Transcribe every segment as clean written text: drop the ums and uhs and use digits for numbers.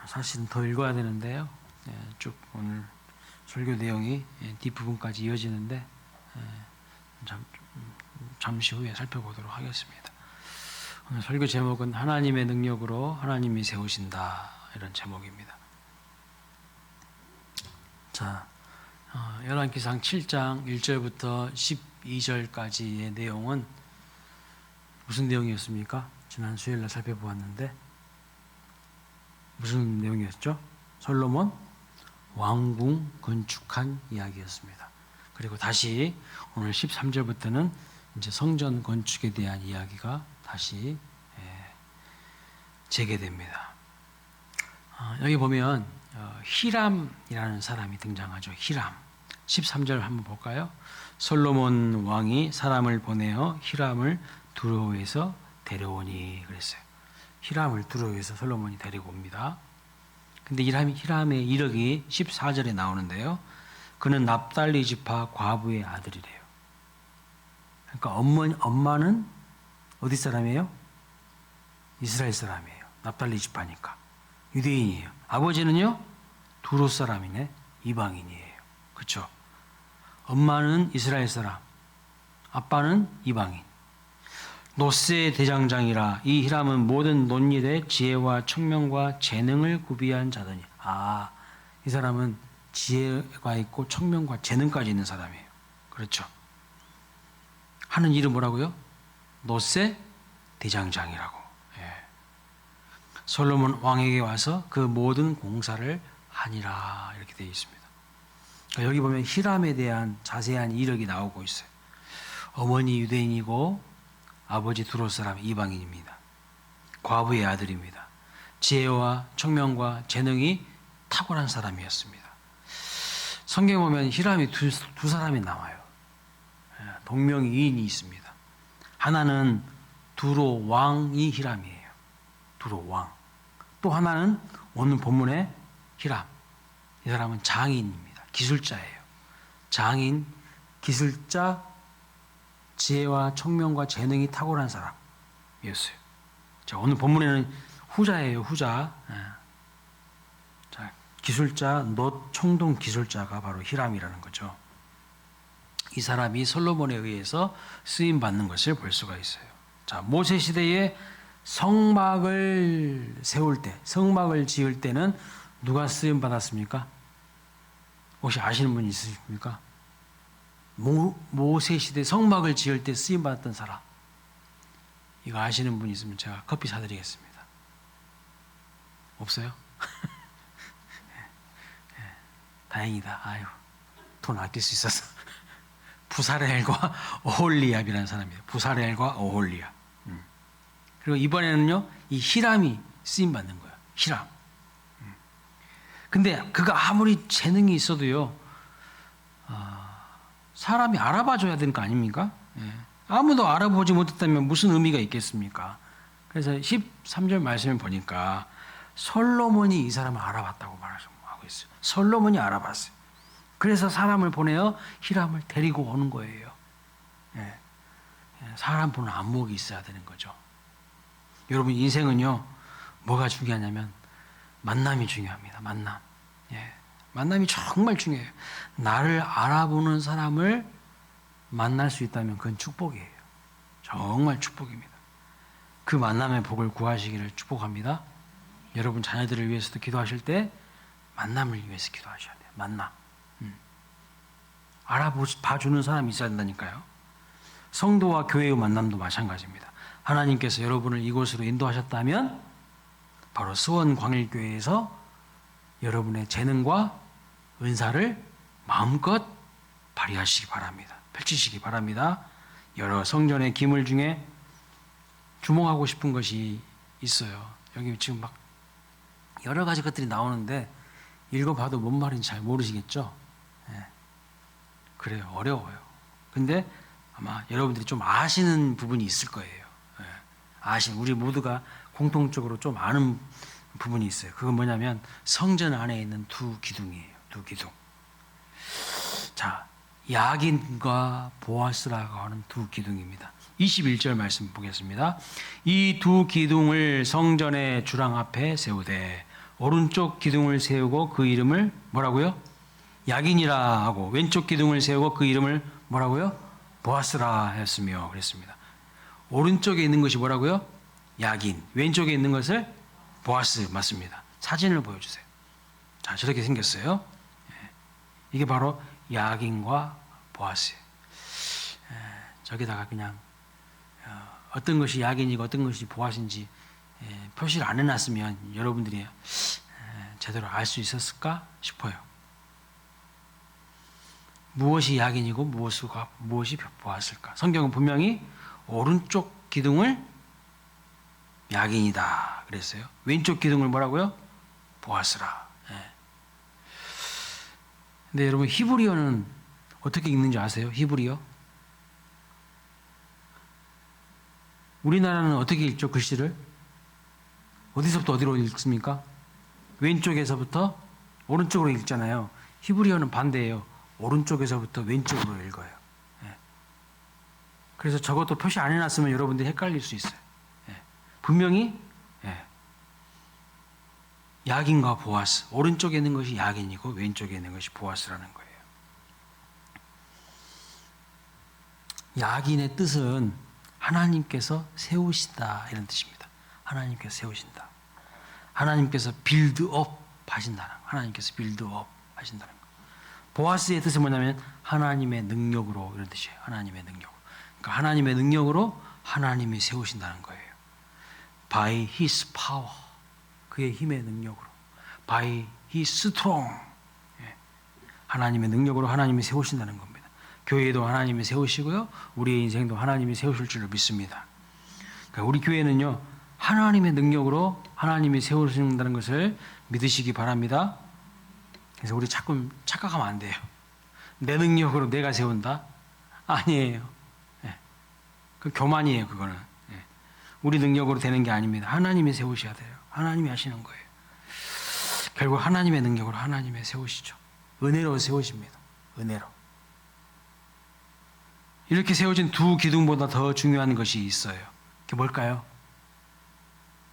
사실은 더 읽어야 되는데요. 쭉 오늘 설교 내용이 뒷부분까지 이어지는데 잠시 후에 살펴보도록 하겠습니다. 오늘 설교 제목은 하나님의 능력으로 하나님이 세우신다, 이런 제목입니다. 자, 열왕기상 7장 1절부터 12절까지의 내용은 무슨 내용이었습니까? 지난 수요일날 살펴보았는데 무슨 내용이었죠? 솔로몬 왕궁 건축한 이야기였습니다. 그리고 다시 오늘 13절부터는 이제 성전 건축에 대한 이야기가 다시 재개됩니다. 여기 보면 히람이라는 사람이 등장하죠. 히람. 13절 한번 볼까요? 솔로몬 왕이 사람을 보내어 히람을 두로에서 데려오니 그랬어요. 히람을 두로에서 솔로몬이 데리고 옵니다. 근데 히람의 이력이 14절에 나오는데요. 그는 납달리 지파 과부의 아들이래요. 그러니까 엄마는 어디 사람이에요? 이스라엘 사람이에요. 납달리 지파니까. 유대인이에요. 아버지는요? 두로 사람이네. 이방인이에요. 그렇죠? 엄마는 이스라엘 사람, 아빠는 이방인. 노스의 대장장이라. 이 히람은 모든 논일에 지혜와 청명과 재능을 구비한 자더니. 이 사람은 지혜가 있고 청명과 재능까지 있는 사람이에요. 그렇죠? 하는 일은 뭐라고요? 노스의 대장장이라고. 솔로몬 왕에게 와서 그 모든 공사를 하니라, 이렇게 되어 있습니다. 그러니까 여기 보면 히람에 대한 자세한 이력이 나오고 있어요. 어머니 유대인이고 아버지 두로 사람 이방인입니다. 과부의 아들입니다. 지혜와 청명과 재능이 탁월한 사람이었습니다. 성경에 보면 히람이 두 사람이 나와요. 동명이인이 있습니다. 하나는 두로 왕이 히람이에요. 두로 왕. 또 하나는 오늘 본문의 히람. 이 사람은 장인입니다. 기술자예요. 장인, 기술자, 지혜와 청명과 재능이 탁월한 사람이었어요. 자, 오늘 본문에는 후자예요. 후자. 자, 기술자, 총동 기술자가 바로 히람이라는 거죠. 이 사람이 솔로몬에 의해서 쓰임 받는 것을 볼 수가 있어요. 자, 모세 시대에 성막을 세울 때, 성막을 지을 때는 누가 쓰임 받았습니까? 혹시 아시는 분 있으십니까? 모세 시대 성막을 지을 때 쓰임 받았던 사람. 이거 아시는 분 있으면 제가 커피 사드리겠습니다. 없어요? 다행이다. 아유, 돈 아낄 수 있어서. 부사렐과 오홀리압이라는 사람이에요. 부사렐과 오홀리압. 그리고 이번에는요, 이 히람이 쓰임 받는 거예요. 히람. 근데 그가 아무리 재능이 있어도요, 사람이 알아봐 줘야 되는 거 아닙니까? 아무도 알아보지 못했다면 무슨 의미가 있겠습니까? 그래서 13절 말씀을 보니까 솔로몬이 이 사람을 알아봤다고 말하고 있어요. 솔로몬이 알아봤어요. 그래서 사람을 보내어 히람을 데리고 오는 거예요. 사람 보는 안목이 있어야 되는 거죠. 여러분, 인생은요, 뭐가 중요하냐면 만남이 중요합니다. 만남. 만남이 정말 중요해요. 나를 알아보는 사람을 만날 수 있다면 그건 축복이에요. 정말 축복입니다. 그 만남의 복을 구하시기를 축복합니다. 여러분 자녀들을 위해서도 기도하실 때 만남을 위해서 기도하셔야 돼요. 만남. 알아봐주는 사람이 있어야 된다니까요. 성도와 교회의 만남도 마찬가지입니다. 하나님께서 여러분을 이곳으로 인도하셨다면 바로 수원광일교회에서 여러분의 재능과 은사를 마음껏 발휘하시기 바랍니다. 펼치시기 바랍니다. 여러 성전의 기물 중에 주목하고 싶은 것이 있어요. 여기 지금 막 여러 가지 것들이 나오는데 읽어봐도 뭔 말인지 잘 모르시겠죠? 그래요. 어려워요. 근데 아마 여러분들이 좀 아시는 부분이 있을 거예요. 우리 모두가 공통적으로 좀 아는 부분이 있어요. 그건 뭐냐면 성전 안에 있는 두 기둥이에요. 두 기둥. 자, 야긴과 보아스라고 하는 두 기둥입니다. 21절 말씀 보겠습니다. 이 두 기둥을 성전의 주랑 앞에 세우되 오른쪽 기둥을 세우고 그 이름을 뭐라고요? 야긴이라 하고 왼쪽 기둥을 세우고 그 이름을 뭐라고요? 보아스라 했으며 그랬습니다. 오른쪽에 있는 것이 뭐라고요? 야긴. 왼쪽에 있는 것을 보아스 맞습니다. 사진을 보여주세요. 자, 저렇게 생겼어요. 이게 바로 야긴과 보아스예요. 저기다가 그냥 어떤 것이 야긴이고 어떤 것이 보아스인지 표시를 안 해놨으면 여러분들이 제대로 알 수 있었을까 싶어요. 무엇이 야긴이고 무엇이 보았을까? 성경은 분명히 오른쪽 기둥을 야긴이다 그랬어요. 왼쪽 기둥을 뭐라고요? 보았으라. 근데 여러분 히브리어는 어떻게 읽는지 아세요? 히브리어? 우리나라는 어떻게 읽죠? 글씨를? 어디서부터 어디로 읽습니까? 왼쪽에서부터 오른쪽으로 읽잖아요. 히브리어는 반대예요. 오른쪽에서부터 왼쪽으로 읽어요. 그래서 저것도 표시 안 해놨으면 여러분들이 헷갈릴 수 있어요. 분명히 야긴과 보아스, 오른쪽에 있는 것이 야긴이고 왼쪽에 있는 것이 보아스라는 거예요. 야긴의 뜻은 하나님께서 세우신다 이런 뜻입니다. 하나님께서 세우신다. 하나님께서 빌드업 하신다는 거. 하나님께서 빌드업 하신다는 거. 보아스의 뜻은 뭐냐면 하나님의 능력으로 이런 뜻이에요. 하나님의 능력으로. 그러니까 하나님의 능력으로 하나님이 세우신다는 거예요. By His power. 그의 힘의 능력으로. By His strong. 하나님의 능력으로 하나님이 세우신다는 겁니다. 교회도 하나님이 세우시고요. 우리의 인생도 하나님이 세우실 줄로 믿습니다. 그러니까 우리 교회는요. 하나님의 능력으로 하나님이 세우신다는 것을 믿으시기 바랍니다. 그래서 우리 자꾸 착각하면 안 돼요. 내 능력으로 내가 세운다? 아니에요. 그 교만이에요, 그거는. 우리 능력으로 되는 게 아닙니다. 하나님이 세우셔야 돼요. 하나님이 하시는 거예요. 결국 하나님의 능력으로 하나님이 세우시죠. 은혜로 세우십니다. 은혜로. 이렇게 세워진 두 기둥보다 더 중요한 것이 있어요. 그게 뭘까요?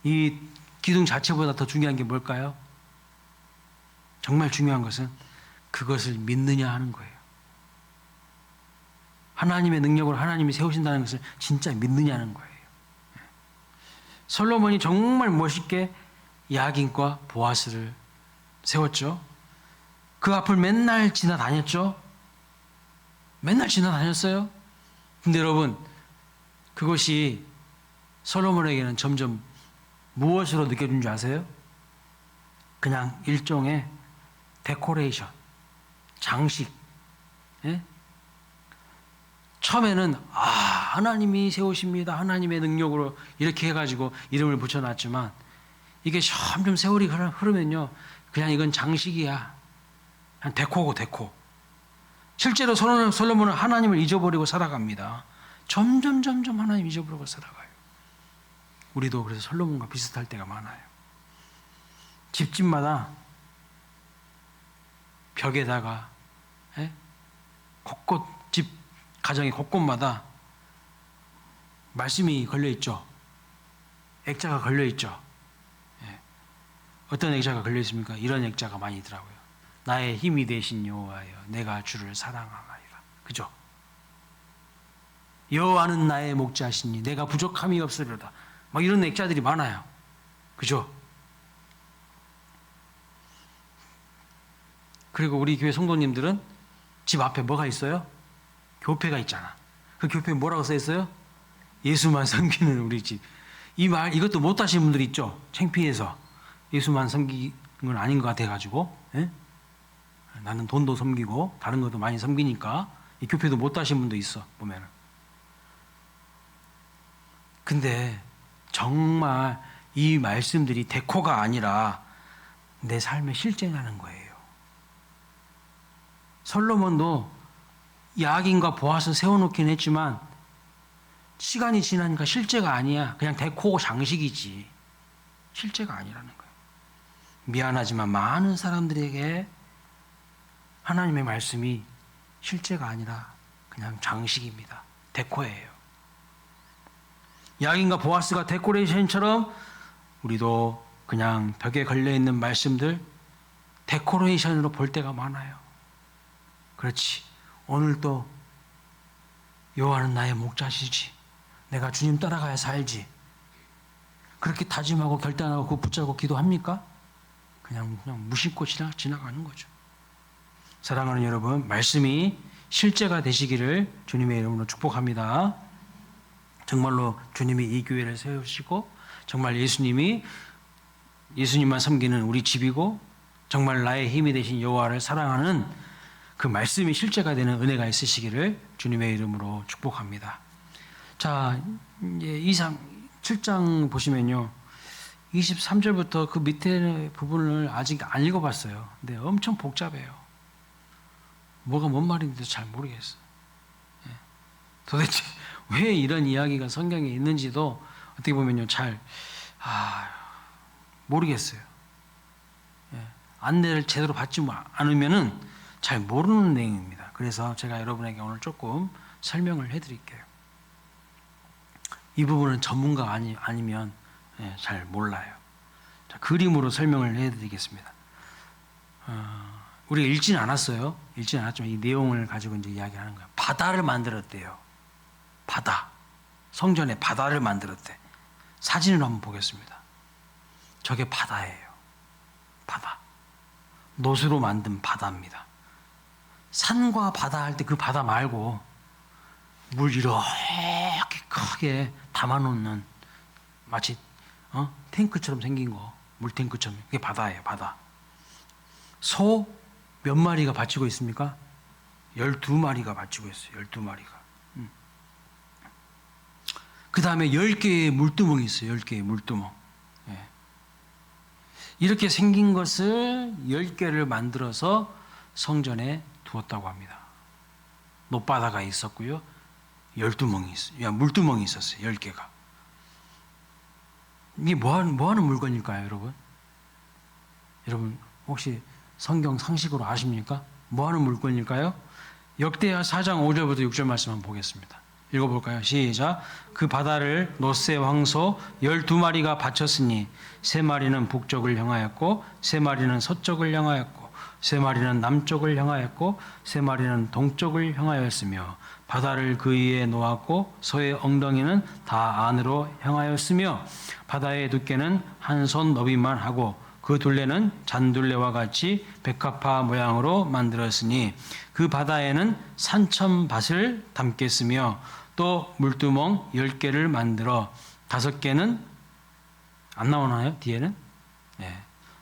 이 기둥 자체보다 더 중요한 게 뭘까요? 정말 중요한 것은 그것을 믿느냐 하는 거예요. 하나님의 능력으로 하나님이 세우신다는 것을 진짜 믿느냐는 거예요. 솔로몬이 정말 멋있게 야긴과 보아스를 세웠죠. 그 앞을 맨날 지나다녔죠. 맨날 지나다녔어요. 근데 여러분, 그것이 솔로몬에게는 점점 무엇으로 느껴진 줄 아세요? 그냥 일종의 데코레이션, 장식. 처음에는 하나님이 세우십니다. 하나님의 능력으로 이렇게 해가지고 이름을 붙여놨지만 이게 점점 세월이 흐르면요. 그냥 이건 장식이야. 그냥 데코고 데코. 실제로 솔로몬은 하나님을 잊어버리고 살아갑니다. 점점 하나님 잊어버리고 살아가요. 우리도 그래서 솔로몬과 비슷할 때가 많아요. 집집마다 벽에다가 곳곳 집 가정의 곳곳마다 말씀이 걸려있죠. 액자가 걸려있죠. 어떤 액자가 걸려있습니까? 이런 액자가 많이 있더라고요. 나의 힘이 되신 여호와여 내가 주를 사랑하나이다. 그죠? 여호와는 나의 목자시니 내가 부족함이 없으리로다. 막 이런 액자들이 많아요. 그죠? 그리고 우리 교회 성도님들은 집 앞에 뭐가 있어요? 교패가 있잖아. 그 교패에 뭐라고 써 있어요? 예수만 섬기는 우리 집. 이 말, 이것도 못 하시는 분들이 있죠. 창피해서. 예수만 섬기는 건 아닌 것 같아가지고. 나는 돈도 섬기고, 다른 것도 많이 섬기니까, 이 교패도 못 하시는 분도 있어, 보면은. 근데, 정말 이 말씀들이 데코가 아니라 내 삶의 실제라는 거예요. 솔로몬도 야긴과 보아스 세워놓긴 했지만 시간이 지나니까 실제가 아니야. 그냥 데코고 장식이지. 실제가 아니라는 거예요. 미안하지만 많은 사람들에게 하나님의 말씀이 실제가 아니라 그냥 장식입니다. 데코예요. 야긴과 보아스가 데코레이션처럼 우리도 그냥 벽에 걸려있는 말씀들 데코레이션으로 볼 때가 많아요. 그렇지. 오늘도 여호와는 나의 목자시지. 내가 주님 따라가야 살지. 그렇게 다짐하고 결단하고 그거 붙잡고 기도합니까? 그냥 무심코 지나가는 거죠. 사랑하는 여러분, 말씀이 실제가 되시기를 주님의 이름으로 축복합니다. 정말로 주님이 이 교회를 세우시고 정말 예수님만 섬기는 우리 집이고 정말 나의 힘이 되신 여호와를 사랑하는 그 말씀이 실제가 되는 은혜가 있으시기를 주님의 이름으로 축복합니다. 자, 이제 7장 보시면요. 23절부터 그 밑에 부분을 아직 안 읽어봤어요. 근데 엄청 복잡해요. 뭐가 뭔 말인지도 잘 모르겠어요. 도대체 왜 이런 이야기가 성경에 있는지도 어떻게 보면요. 잘 모르겠어요. 안내를 제대로 받지 않으면은 잘 모르는 내용입니다. 그래서 제가 여러분에게 오늘 조금 설명을 해드릴게요. 이 부분은 전문가 아니면 잘 몰라요. 자, 그림으로 설명을 해드리겠습니다. 우리가 읽지는 않았어요. 읽지는 않았지만 이 내용을 가지고 이제 이야기하는 거예요. 바다를 만들었대요. 바다. 성전에 바다를 만들었대. 사진을 한번 보겠습니다. 저게 바다예요. 바다. 노수로 만든 바다입니다. 산과 바다 할 때 그 바다 말고 물 이렇게 크게 담아놓는 마치 탱크처럼 생긴 거, 물탱크처럼. 그게 바다예요. 바다. 소 몇 마리가 받치고 있습니까? 12마리가 받치고 있어요. 12마리가. 그 다음에 10개의 물두멍이 있어요. 10개의 물두멍. 이렇게 생긴 것을 10개를 만들어서 성전에 두었다고 합니다. 높바다가 있었고요. 12멍이 있어요. 물두멍이 있었어요. 10개가. 이게 뭐 하는 물건일까요, 여러분? 여러분 혹시 성경 상식으로 아십니까? 뭐 하는 물건일까요? 역대하 4장 5절부터 6절 말씀 한번 보겠습니다. 읽어볼까요? 시작. 그 바다를 노세 황소 12마리가 바쳤으니 3마리는 북쪽을 향하였고 3마리는 서쪽을 향하였고 3마리는 남쪽을 향하였고 3마리는 동쪽을 향하였으며 바다를 그 위에 놓았고 소의 엉덩이는 다 안으로 향하였으며 바다의 두께는 한 손 너비만 하고 그 둘레는 잔둘레와 같이 백합화 모양으로 만들었으니 그 바다에는 산천밭을 담겠으며 또 물두멍 10개를 만들어 5개는 안 나오나요? 뒤에는?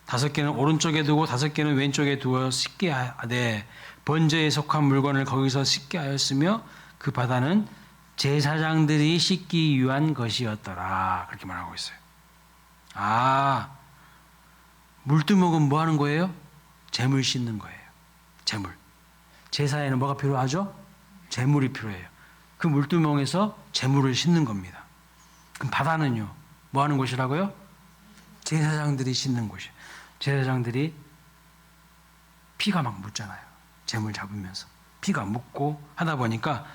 5개는 오른쪽에 두고 5개는 왼쪽에 두어 씻게 하되 번제에 속한 물건을 거기서 씻게 하였으며 그 바다는 제사장들이 씻기 위한 것이었더라. 그렇게 말하고 있어요. 물두멍은 뭐 하는 거예요? 재물 씻는 거예요. 재물. 제사에는 뭐가 필요하죠? 재물이 필요해요. 그 물두멍에서 재물을 씻는 겁니다. 그럼 바다는요? 뭐 하는 곳이라고요? 제사장들이 씻는 곳이에요. 제사장들이 피가 막 묻잖아요. 재물 잡으면서. 피가 묻고 하다 보니까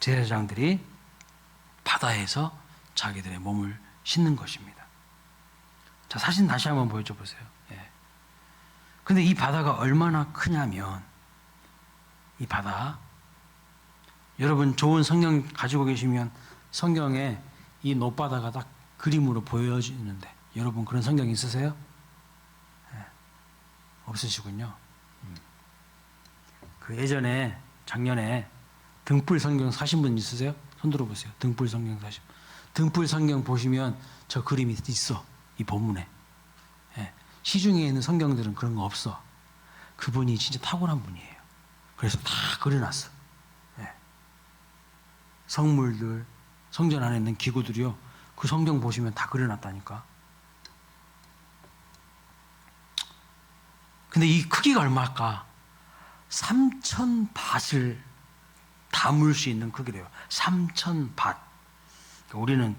제사장들이 바다에서 자기들의 몸을 씻는 것입니다. 자, 사진 다시 한번 보여줘 보세요. 근데 이 바다가 얼마나 크냐면 이 바다 여러분 좋은 성경 가지고 계시면 성경에 이 높바다가 딱 그림으로 보여지는데 여러분 그런 성경 있으세요? 없으시군요. 그 예전에 작년에 등불 성경 사신 분 있으세요? 손 들어보세요. 등불 성경 사신. 등불 성경 보시면 저 그림이 있어. 이 본문에. 시중에 있는 성경들은 그런 거 없어. 그분이 진짜 탁월한 분이에요. 그래서 다 그려놨어. 성물들, 성전 안에 있는 기구들이요. 그 성경 보시면 다 그려놨다니까. 근데 이 크기가 얼마일까? 3,000밭을 담을 수 있는 크기래요. 3,000밭. 우리는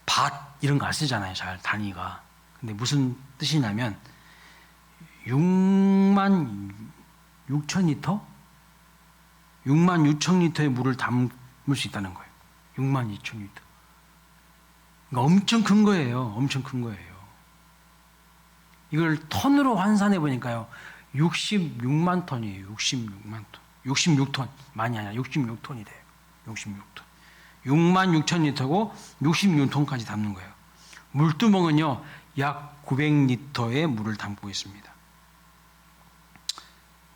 밭 이런 거 안 쓰잖아요. 잘 단위가. 근데 무슨 뜻이냐면 6만 6천 리터? 6만 6천 리터의 물을 담을 수 있다는 거예요. 6만 2천 리터. 그러니까 엄청 큰 거예요. 엄청 큰 거예요. 이걸 톤으로 환산해 보니까요. 66만 톤이에요. 66만 톤. 66톤. 많이 아니야. 66톤이 돼요. 66톤. 6만 6천 리터고 66톤까지 담는 거예요. 물두멍은요. 약 900리터의 물을 담고 있습니다.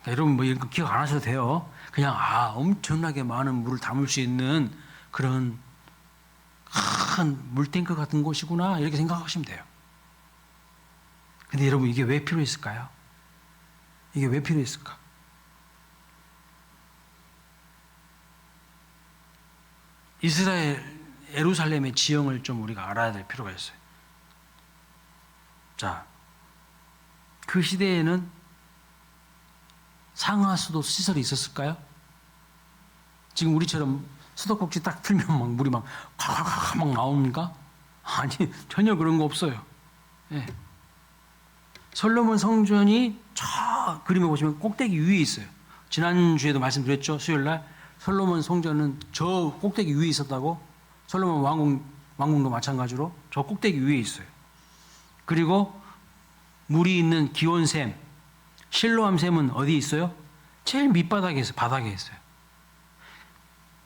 그러니까 여러분 뭐 이런 거 기억 안 하셔도 돼요. 그냥 엄청나게 많은 물을 담을 수 있는 그런 큰 물탱크 같은 곳이구나 이렇게 생각하시면 돼요. 근데 여러분 이게 왜 필요했을까요? 이게 왜 필요했을까? 이스라엘 예루살렘의 지형을 좀 우리가 알아야 될 필요가 있어요. 자, 그 시대에는 상하수도 시설이 있었을까요? 지금 우리처럼 수도꼭지 딱 틀면 막 물이 막 나옵니까? 아니, 전혀 그런 거 없어요. 예. 솔로몬 성전이 저 그림에 보시면 꼭대기 위에 있어요. 지난주에도 말씀드렸죠. 수요일날 솔로몬 성전은 저 꼭대기 위에 있었다고. 솔로몬 왕궁도 마찬가지로 저 꼭대기 위에 있어요. 그리고 물이 있는 기온샘, 실로암샘은 어디 있어요? 제일 밑바닥에 있어요. 바닥에 있어요.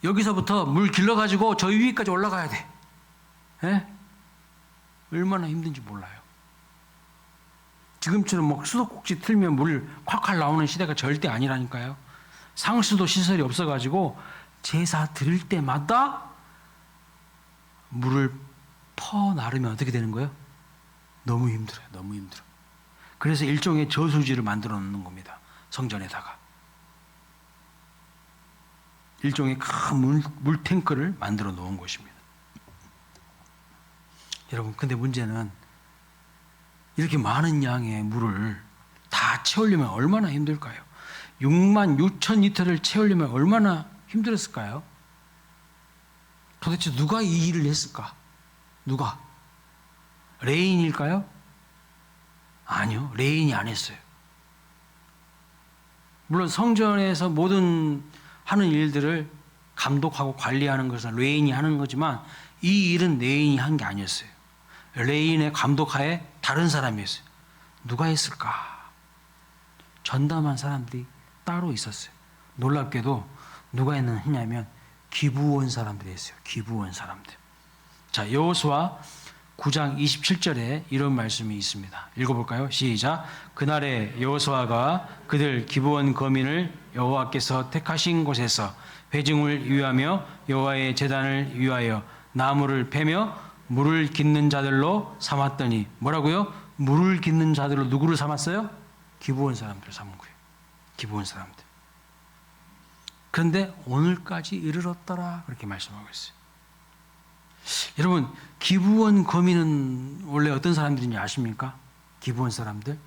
여기서부터 물 길러가지고 저 위에까지 올라가야 돼. 예? 얼마나 힘든지 몰라요. 지금처럼 막 수도꼭지 틀면 물 콸콸 나오는 시대가 절대 아니라니까요. 상수도 시설이 없어가지고 제사 드릴 때마다 물을 퍼 나르면 어떻게 되는 거예요? 너무 힘들어요. 너무 힘들어요. 그래서 일종의 저수지를 만들어 놓는 겁니다. 성전에다가. 일종의 큰 물탱크를 만들어 놓은 것입니다. 여러분, 근데 문제는 이렇게 많은 양의 물을 다 채우려면 얼마나 힘들까요? 6만 6천 리터를 채우려면 얼마나 힘들었을까요? 도대체 누가 이 일을 했을까? 누가? 레인일까요? 아니요. 레인이 안 했어요. 물론 성전에서 모든 하는 일들을 감독하고 관리하는 것은 레인이 하는 거지만 이 일은 레인이 한 게 아니었어요. 레인의 감독하에 다른 사람이 했어요. 누가 했을까? 전담한 사람들이 따로 있었어요. 놀랍게도 누가 했냐면 기브온 사람들이 했어요. 기브온 사람들. 자, 여호수아 9장 27절에 이런 말씀이 있습니다. 읽어볼까요? 시작. 그날에 여호수아가 그들 기브온 거민을 여호와께서 택하신 곳에서 회중을 위하며 여호와의 제단을 위하여 나무를 패며 물을 깃는 자들로 삼았더니 뭐라고요? 물을 깃는 자들로 누구를 삼았어요? 기브온 사람들을 삼은 거예요. 기브온 사람들. 그런데 오늘까지 이르렀더라 그렇게 말씀하고 있어요. 여러분, 기브온 거민은 원래 어떤 사람들인지 아십니까? 기브온 사람들?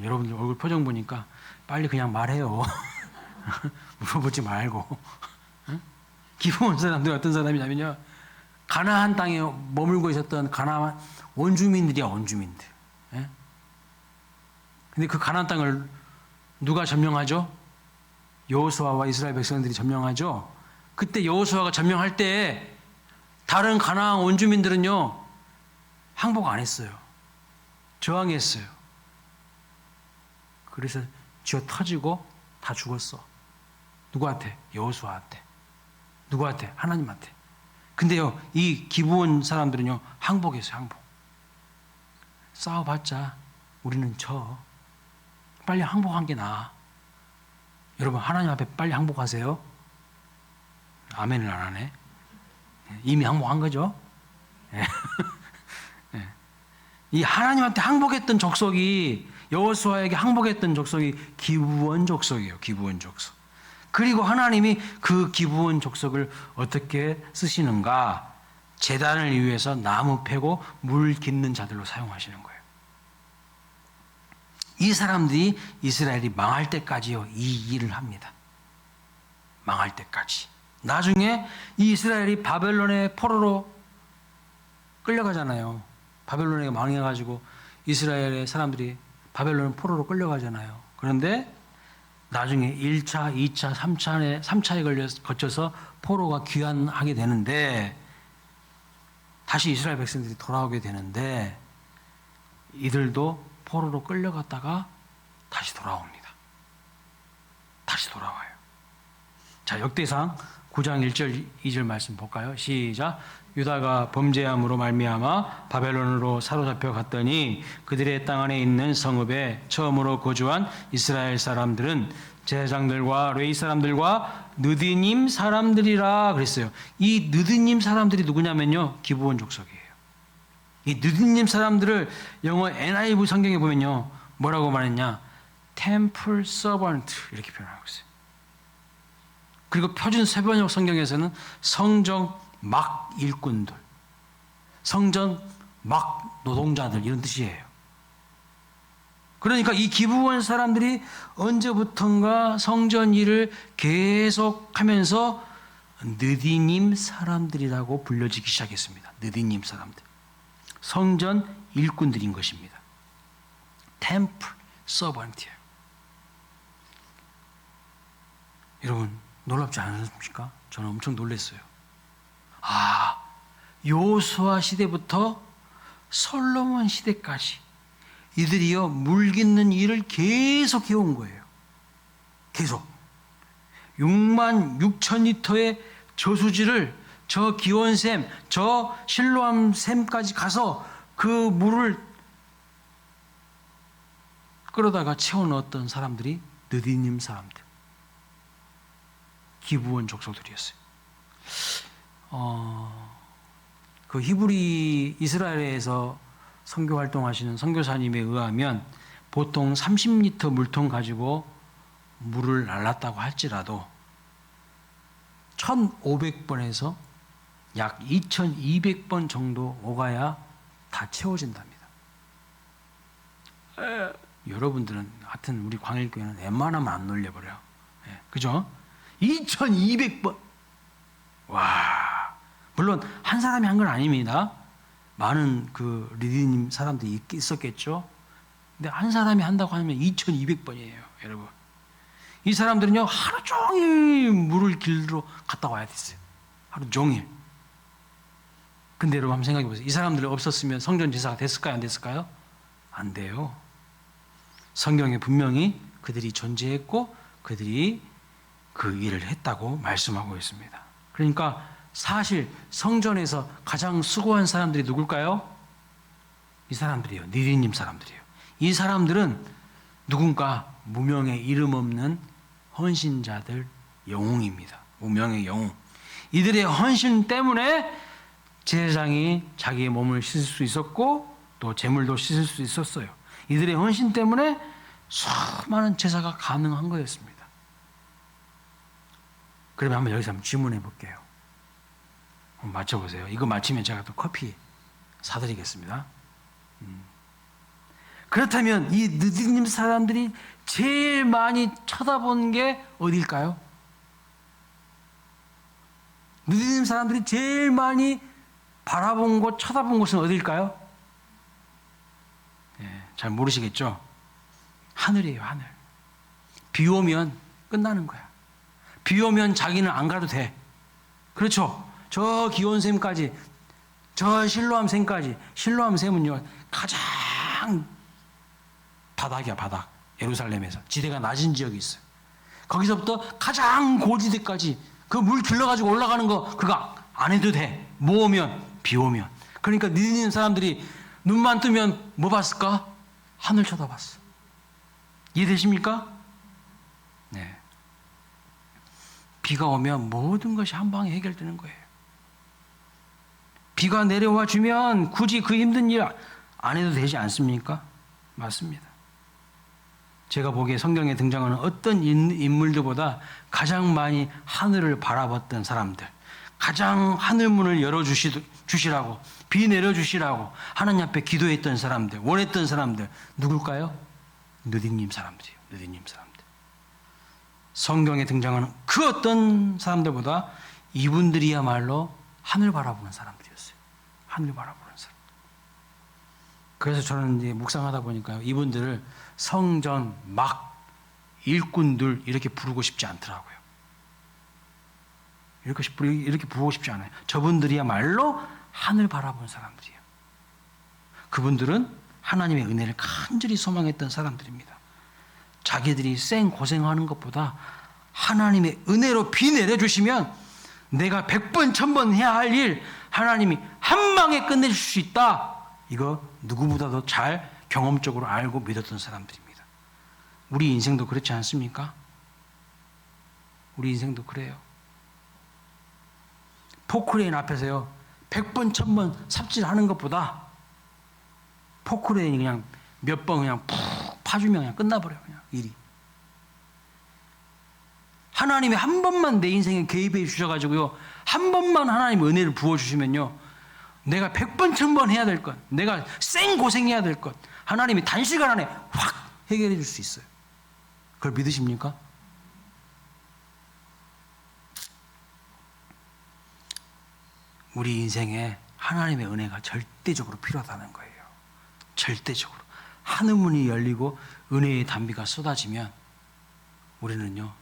여러분들 얼굴 표정 보니까 빨리 그냥 말해요. 물어보지 말고. 기브온 사람들 어떤 사람이냐면요, 가나안 땅에 머물고 있었던 가나안 원주민들이야. 원주민들. 예? 근데 그 가나안 땅을 누가 점령하죠? 여호수아와 이스라엘 백성들이 점령하죠. 그때 여호수아가 점령할 때 다른 가나안 원주민들은요 항복 안 했어요. 저항했어요. 그래서 쥐어 터지고 다 죽었어. 누구한테? 여호수아한테. 누구한테? 하나님한테. 근데요 이 기브온 사람들은요 항복했어요. 항복. 싸워봤자 우리는 져. 빨리 항복한 게 나아. 여러분, 하나님 앞에 빨리 항복하세요. 아멘을 안 하네. 이미 항복한 거죠. 이 하나님한테 항복했던 족속이, 여호수아에게 항복했던 족속이 기브온 족속이에요. 기브온 족속. 그리고 하나님이 그 기브온 족속을 어떻게 쓰시는가? 제단을 위해서 나무 패고 물 깃는 자들로 사용하시는 거예요. 이 사람들이 이스라엘이 망할 때까지요 이 일을 합니다. 망할 때까지. 나중에 이 이스라엘이 바벨론의 포로로 끌려가잖아요. 바벨론에 망해가지고 이스라엘의 사람들이 바벨론 포로로 끌려가잖아요. 그런데 나중에 1차, 2차, 3차에 거쳐서 포로가 귀환하게 되는데 다시 이스라엘 백성들이 돌아오게 되는데 이들도 포로로 끌려갔다가 다시 돌아옵니다. 다시 돌아와요. 자, 역대상 9장 1절 2절 말씀 볼까요? 시작. 유다가 범죄함으로 말미암아 바벨론으로 사로잡혀 갔더니 그들의 땅 안에 있는 성읍에 처음으로 거주한 이스라엘 사람들은 제사장들과 레위 사람들과 느디님 사람들이라 그랬어요. 이 느디님 사람들이 누구냐면요, 기브온 족속이에요. 이 느디님 사람들을 영어 NIV 성경에 보면요, 뭐라고 말했냐? Temple Servant 이렇게 표현하고 있어요. 그리고 표준 세번역 성경에서는 성전 막 일꾼들, 성전 막 노동자들 이런 뜻이에요. 그러니까 이 기브온 사람들이 언제부턴가 성전 일을 계속하면서 느디님 사람들이라고 불려지기 시작했습니다. 느디님 사람들, 성전 일꾼들인 것입니다. 템플 서번트예요. 여러분 놀랍지 않으십니까? 저는 엄청 놀랐어요. 아, 요수아 시대부터 솔로몬 시대까지 이들이요 물 깃는 일을 계속 해온 거예요. 계속 6만 6천 리터의 저수지를 저 기온샘, 저 실로암 샘까지 가서 그 물을 끌어다가 채워 넣었던 사람들이 느디님 사람들, 기브온 족속들이었어요. 그 히브리 이스라엘에서 선교 활동하시는 선교사님에 의하면 보통 30리터 물통 가지고 물을 날랐다고 할지라도 1,500번에서 약 2,200번 정도 오가야 다 채워진답니다. 여러분들은 하여튼 우리 광일교회는 웬만하면 안 놀려버려요. 그죠? 2,200번. 와, 물론 한 사람이 한 건 아닙니다. 많은 그 리디님 사람들이 있었겠죠. 근데 한 사람이 한다고 하면 2,200번이에요, 여러분. 이 사람들은요 하루 종일 물을 길러 갔다 와야 됐어요. 하루 종일. 근데 여러분 한번 생각해 보세요. 이 사람들이 없었으면 성전 제사가 됐을까요, 안 됐을까요? 안 돼요. 성경에 분명히 그들이 존재했고 그들이 그 일을 했다고 말씀하고 있습니다. 그러니까 사실 성전에서 가장 수고한 사람들이 누굴까요? 이 사람들이에요. 니디님 사람들이에요. 이 사람들은 누군가 무명의 이름 없는 헌신자들 영웅입니다. 무명의 영웅. 이들의 헌신 때문에 제사장이 자기의 몸을 씻을 수 있었고 또 제물도 씻을 수 있었어요. 이들의 헌신 때문에 수많은 제사가 가능한 거였습니다. 그러면 한번 여기서 한번 질문해 볼게요. 한번 맞춰보세요. 이거 맞히면 제가 또 커피 사드리겠습니다. 그렇다면 이 느디님 사람들이 제일 많이 쳐다본 게 어딜까요? 느디님 사람들이 제일 많이 바라본 곳, 쳐다본 곳은 어딜까요? 잘 모르시겠죠? 하늘이에요, 하늘. 비 오면 끝나는 거야. 비 오면 자기는 안 가도 돼. 그렇죠? 저 기온샘까지, 저 실로암 샘까지. 실로암 샘은요, 가장 바닥이야, 바닥. 예루살렘에서. 지대가 낮은 지역이 있어요. 거기서부터 가장 고지대까지 그 물 길러가지고 올라가는 거, 그거 안 해도 돼. 뭐 오면, 비 오면. 그러니까 니디님 사람들이 눈만 뜨면 뭐 봤을까? 하늘 쳐다봤어. 이해되십니까? 네. 비가 오면 모든 것이 한 방에 해결되는 거예요. 비가 내려와 주면 굳이 그 힘든 일 안 해도 되지 않습니까? 맞습니다. 제가 보기에 성경에 등장하는 어떤 인물들보다 가장 많이 하늘을 바라봤던 사람들, 가장 하늘문을 열어주시라고, 비 내려주시라고 하나님 앞에 기도했던 사람들, 원했던 사람들, 누굴까요? 느디님 사람들이에요. 느디님 사람들. 성경에 등장하는 그 어떤 사람들보다 이분들이야말로 하늘 바라보는 사람들이었어요. 하늘 바라보는 사람. 그래서 저는 이제 묵상하다 보니까 이분들을 성전 막 일꾼들 이렇게 부르고 싶지 않더라고요. 이렇게 부르고 싶지 않아요. 저분들이야말로 하늘 바라보는 사람들이에요. 그분들은 하나님의 은혜를 간절히 소망했던 사람들입니다. 자기들이 쌩 고생하는 것보다 하나님의 은혜로 비 내려주시면 내가 100번 1000번 해야 할 일 하나님이 한 방에 끝내줄 수 있다. 이거 누구보다도 잘 경험적으로 알고 믿었던 사람들입니다. 우리 인생도 그렇지 않습니까? 우리 인생도 그래요. 포크레인 앞에서요 100번 1000번 삽질하는 것보다 포크레인이 그냥 몇 번 그냥 푹 파주면 그냥 끝나버려요. 그냥 일이. 하나님이 한 번만 내 인생에 개입해 주셔가지고요 한 번만 하나님 은혜를 부어주시면요 내가 100번 1000번 해야 될 것, 내가 쌩 고생해야 될 것 하나님이 단시간 안에 확 해결해 줄 수 있어요. 그걸 믿으십니까? 우리 인생에 하나님의 은혜가 절대적으로 필요하다는 거예요. 절대적으로. 하늘문이 열리고 은혜의 단비가 쏟아지면 우리는요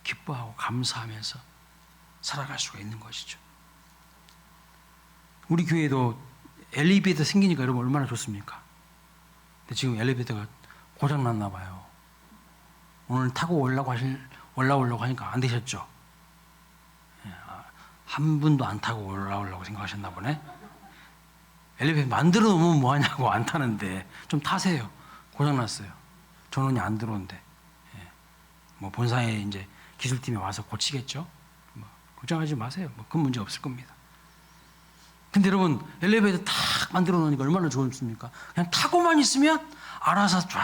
기뻐하고 감사하면서 살아갈 수가 있는 것이죠. 우리 교회도 엘리베이터 생기니까 여러분 얼마나 좋습니까? 근데 지금 엘리베이터가 고장났나 봐요. 오늘 타고 올라오려고 하니까 안 되셨죠? 한 분도 안 타고 올라오려고 생각하셨나 보네. 엘리베이터 만들어 놓으면 뭐하냐고 안 타는데 좀 타세요. 고장났어요. 전원이 안 들어온대. 뭐 본사에 이제 기술팀이 와서 고치겠죠. 뭐 걱정하지 마세요. 뭐 그 문제 없을 겁니다. 근데 여러분 엘리베이터 탁 만들어 놓으니까 얼마나 좋습니까? 그냥 타고만 있으면 알아서 쫙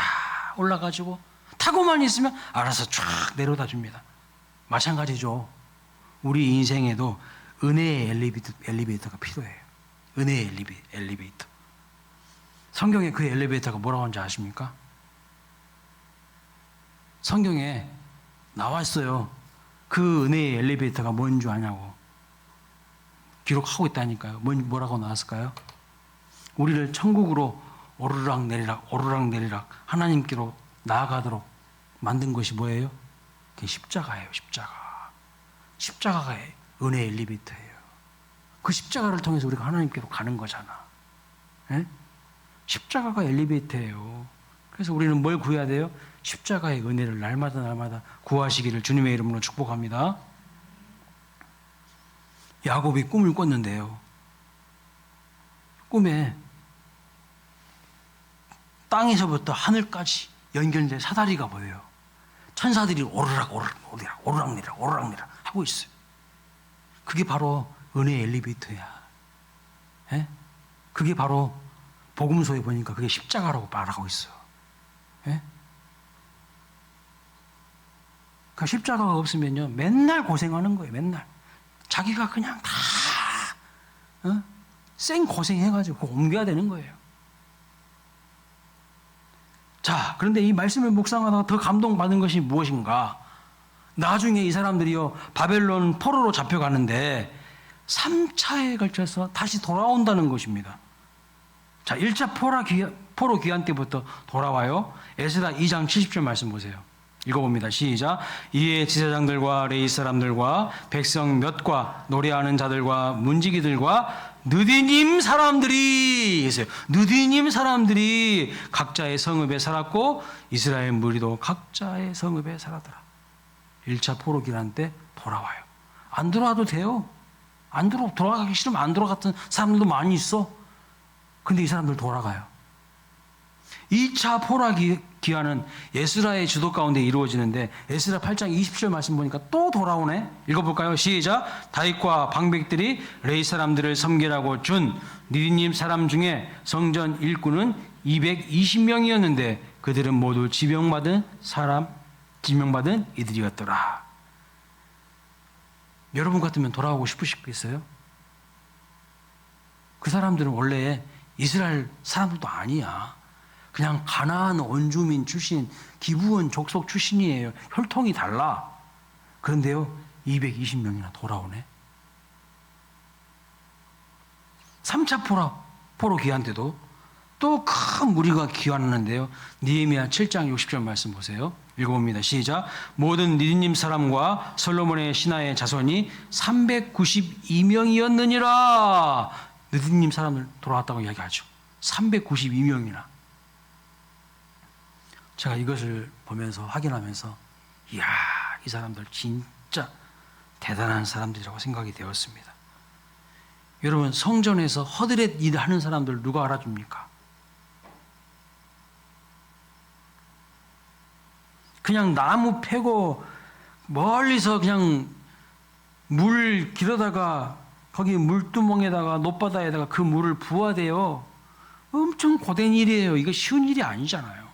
올라가지고 타고만 있으면 알아서 쫙 내려다 줍니다. 마찬가지죠. 우리 인생에도 은혜의 엘리베이터가 필요해요. 은혜의 엘리베이터. 성경에 그 엘리베이터가 뭐라고 하는지 아십니까? 성경에 나왔어요. 그 은혜의 엘리베이터가 뭔 줄 아냐고. 기록하고 있다니까요. 뭐라고 나왔을까요? 우리를 천국으로 오르락 내리락 하나님께로 나아가도록 만든 것이 뭐예요? 그게 십자가예요. 십자가가 은혜의 엘리베이터예요. 그 십자가를 통해서 우리가 하나님께로 가는 거잖아. 에? 십자가가 엘리베이터예요. 그래서 우리는 뭘 구해야 돼요? 십자가의 은혜를 날마다 구하시기를 주님의 이름으로 축복합니다. 야곱이 꿈을 꿨는데요. 꿈에 땅에서부터 하늘까지 연결된 사다리가 보여요. 천사들이 오르락 내리락 하고 있어요. 그게 바로 은혜의 엘리베이터야. 에? 그게 바로 복음서에 보니까 그게 십자가라고 말하고 있어요. 에? 그 십자가가 없으면요 맨날 고생하는 거예요. 맨날 자기가 그냥 다 생 고생해가지고 옮겨야 되는 거예요. 자, 그런데 이 말씀을 묵상하다가 더 감동받은 것이 무엇인가? 나중에 이 사람들이요 바벨론 포로로 잡혀가는데 3차에 걸쳐서 다시 돌아온다는 것입니다. 자, 1차 포로 귀환 때부터 돌아와요. 에스라 2장 70절 말씀 보세요. 읽어봅니다. 시작. 이에 지사장들과 레위 사람들과 백성 몇과 노래하는 자들과 문지기들과 느디님 사람들이 있어요. 느디님 사람들이 각자의 성읍에 살았고 이스라엘 무리도 각자의 성읍에 살았더라. 1차 포로 기간 때 돌아와요. 안 돌아와도 돼요. 돌아가기 싫으면 안 돌아갔던 사람들도 많이 있어. 근데 이 사람들 돌아가요. 2차 포로 기한은 에스라의 주도 가운데 이루어지는데 에스라 8장 20절 말씀 보니까 또 돌아오네. 읽어볼까요? 시작. 다윗과 방백들이 레위 사람들을 섬기라고 준 느디님 사람 중에 성전 일꾼은 220명이었는데 그들은 모두 지명받은 이들이었더라. 여러분 같으면 돌아오고 싶으시겠어요? 그 사람들은 원래 이스라엘 사람들도 아니야. 그냥 가나안 원주민 출신, 기브온 족속 출신이에요. 혈통이 달라. 그런데요, 220명이나 돌아오네. 3차 포로 귀환 때도 또 큰 무리가 귀환하는데요. 느헤미야 7장 60절 말씀 보세요. 읽어봅니다. 시작. 모든 느디님 사람과 솔로몬의 신하의 자손이 392명이었느니라. 느디님 사람들 돌아왔다고 이야기하죠. 392명이나. 제가 이것을 보면서 확인하면서 이야, 이 사람들 진짜 대단한 사람들이라고 생각이 되었습니다. 여러분, 성전에서 허드렛 일 하는 사람들 누가 알아줍니까? 그냥 나무 패고 멀리서 그냥 물 길어다가 거기 물두멍에다가 높바다에다가 그 물을 부어대요. 엄청 고된 일이에요. 이거 쉬운 일이 아니잖아요.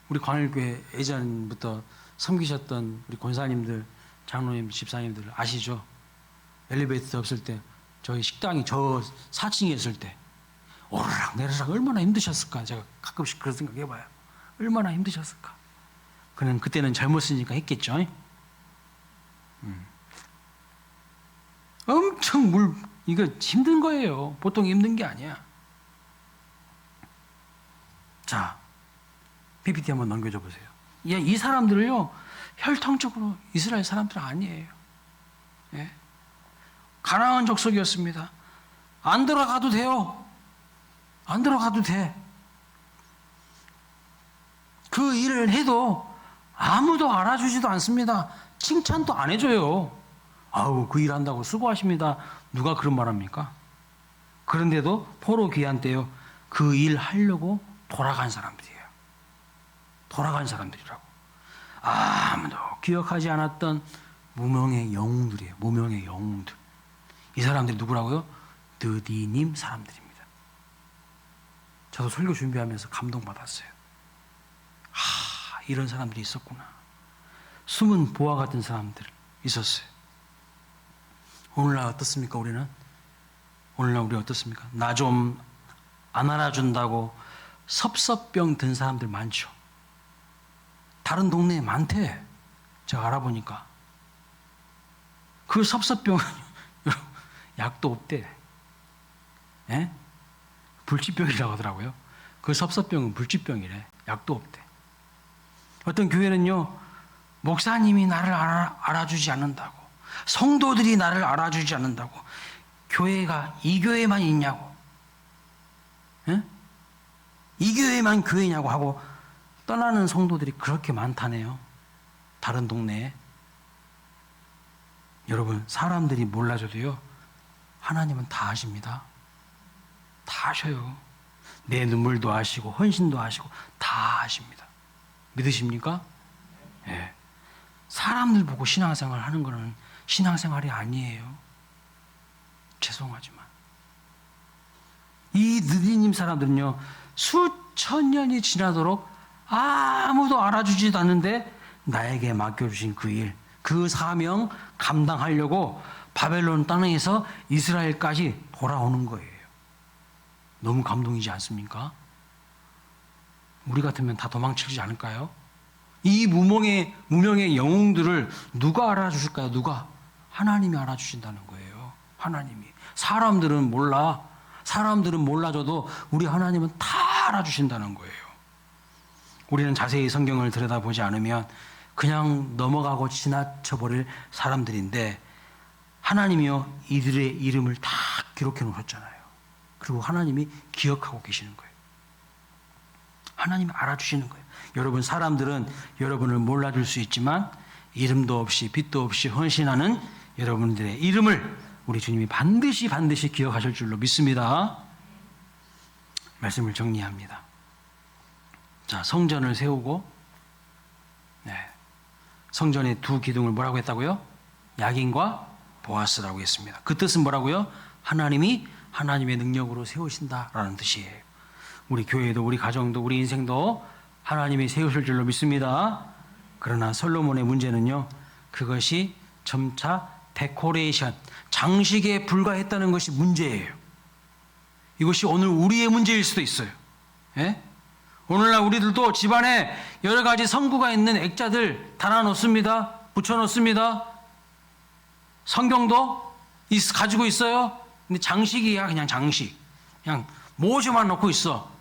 우리 광일교회 예전부터 섬기셨던 우리 권사님들, 장로님, 집사님들 아시죠? 엘리베이터 없을 때 저희 식당이 저 4층에 있을 때 오르락 내리락 얼마나 힘드셨을까. 제가 가끔씩 그런 생각 해봐요. 얼마나 힘드셨을까. 그는 그때는 젊었으니까 했겠죠. 엄청 이거 힘든 거예요. 보통 힘든 게 아니야. 자, PPT 한번 넘겨줘 보세요. 이 사람들을요, 혈통적으로 이스라엘 사람들 아니에요. 예? 가나안 족속이었습니다. 안 들어가도 돼요. 안 들어가도 돼. 그 일을 해도 아무도 알아주지도 않습니다. 칭찬도 안 해줘요. 아우, 그 일 한다고 수고하십니다. 누가 그런 말 합니까? 그런데도 포로 귀환 때요, 그 일 하려고 돌아간 사람들이에요. 돌아간 사람들이라고. 아무도 기억하지 않았던 무명의 영웅들이에요. 무명의 영웅들. 이 사람들이 누구라고요? 드디님 사람들입니다. 저도 설교 준비하면서 감동받았어요. 이런 사람들이 있었구나. 숨은 보화 같은 사람들 있었어요. 오늘날 어떻습니까, 우리는? 오늘날 우리 어떻습니까? 나 좀 안 알아준다고 섭섭병 든 사람들 많죠. 다른 동네에 많대. 제가 알아보니까. 그 섭섭병은 약도 없대. 예? 불치병이라고 하더라고요. 그 섭섭병은 불치병이래. 약도 없대. 어떤 교회는요, 목사님이 나를 알아주지 않는다고, 성도들이 나를 알아주지 않는다고, 교회가 이 교회만 있냐고, 예? 이 교회만 교회냐고 하고 떠나는 성도들이 그렇게 많다네요. 다른 동네에. 여러분, 사람들이 몰라줘도요, 하나님은 다 아십니다. 다 아셔요. 내 눈물도 아시고 헌신도 아시고 다 아십니다. 믿으십니까? 예. 사람들 보고 신앙생활 하는 거는 신앙생활이 아니에요. 죄송하지만. 이 느디님 사람들은요, 수천 년이 지나도록 아무도 알아주지도 않는데 나에게 맡겨주신 그 일, 그 사명 감당하려고 바벨론 땅에서 이스라엘까지 돌아오는 거예요. 너무 감동이지 않습니까? 우리 같으면 다 도망치지 않을까요? 이 무명의 영웅들을 누가 알아주실까요? 누가? 하나님이 알아주신다는 거예요. 하나님이. 사람들은 몰라. 사람들은 몰라줘도 우리 하나님은 다 알아주신다는 거예요. 우리는 자세히 성경을 들여다보지 않으면 그냥 넘어가고 지나쳐버릴 사람들인데, 하나님이요, 이들의 이름을 다 기록해 놓으셨잖아요. 그리고 하나님이 기억하고 계시는 거예요. 하나님이 알아주시는 거예요. 여러분, 사람들은 여러분을 몰라줄 수 있지만 이름도 없이 빛도 없이 헌신하는 여러분들의 이름을 우리 주님이 반드시 기억하실 줄로 믿습니다. 말씀을 정리합니다. 자, 성전을 세우고, 성전의 두 기둥을 뭐라고 했다고요? 야긴과 보아스라고 했습니다. 그 뜻은 뭐라고요? 하나님이 하나님의 능력으로 세우신다라는 뜻이에요. 우리 교회도, 우리 가정도, 우리 인생도 하나님이 세우실 줄로 믿습니다. 그러나 솔로몬의 문제는요, 그것이 점차 데코레이션, 장식에 불과했다는 것이 문제예요. 이것이 오늘 우리의 문제일 수도 있어요. 예? 오늘날 우리들도 집안에 여러 가지 성구가 있는 액자들 달아놓습니다. 붙여놓습니다. 성경도 가지고 있어요. 근데 장식이야. 그냥 장식. 그냥 모셔만 놓고 있어.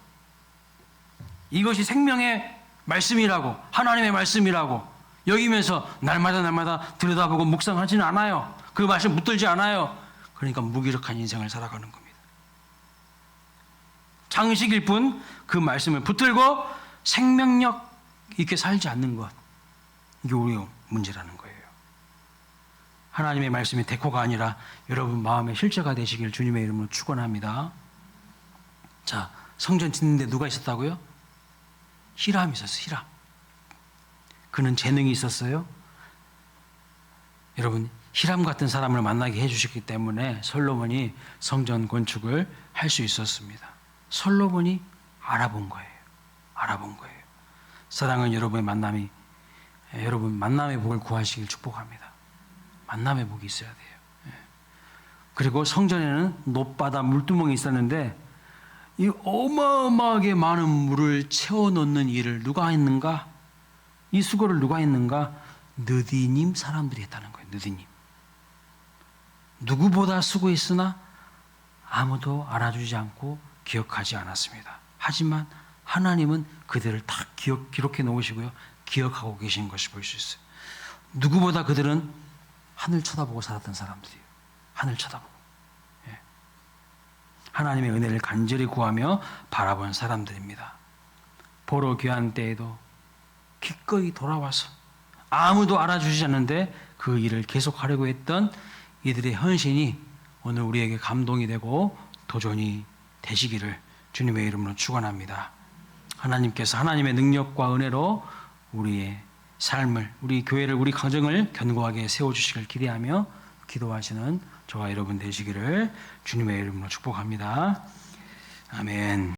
이것이 생명의 말씀이라고, 하나님의 말씀이라고 여기면서 날마다 들여다보고 묵상하지는 않아요. 그 말씀 붙들지 않아요. 그러니까 무기력한 인생을 살아가는 겁니다. 장식일 뿐 그 말씀을 붙들고 생명력 있게 살지 않는 것, 이게 우리의 문제라는 거예요. 하나님의 말씀이 데코가 아니라 여러분 마음의 실제가 되시길 주님의 이름으로 축원합니다. 자, 성전 짓는데 누가 있었다고요? 히람이 있었어요. 히람. 그는 재능이 있었어요. 여러분, 히람 같은 사람을 만나게 해주셨기 때문에 솔로몬이 성전 건축을 할 수 있었습니다. 솔로몬이 알아본 거예요. 알아본 거예요. 사랑은 여러분 만남의 복을 구하시길 축복합니다. 만남의 복이 있어야 돼요. 그리고 성전에는 높바다 물두멍이 있었는데 이 어마어마하게 많은 물을 채워넣는 일을 누가 했는가? 이 수고를 누가 했는가? 느디님 사람들이 했다는 거예요. 느디님. 누구보다 수고했으나 아무도 알아주지 않고 기억하지 않았습니다. 하지만 하나님은 그들을 다 기록해 놓으시고요. 기억하고 계신 것이 볼 수 있어요. 누구보다 그들은 하늘 쳐다보고 살았던 사람들이에요. 하늘 쳐다보고. 예. 하나님의 은혜를 간절히 구하며 바라본 사람들입니다. 보러 귀한 때에도 기꺼이 돌아와서 아무도 알아주시지 않는데 그 일을 계속하려고 했던 이들의 헌신이 오늘 우리에게 감동이 되고 도전이 되시기를 주님의 이름으로 축원합니다. 하나님께서 하나님의 능력과 은혜로 우리의 삶을, 우리 교회를, 우리 가정을 견고하게 세워주시길 기대하며 기도하시는 저와 여러분 되시기를 주님의 이름으로 축복합니다. 아멘.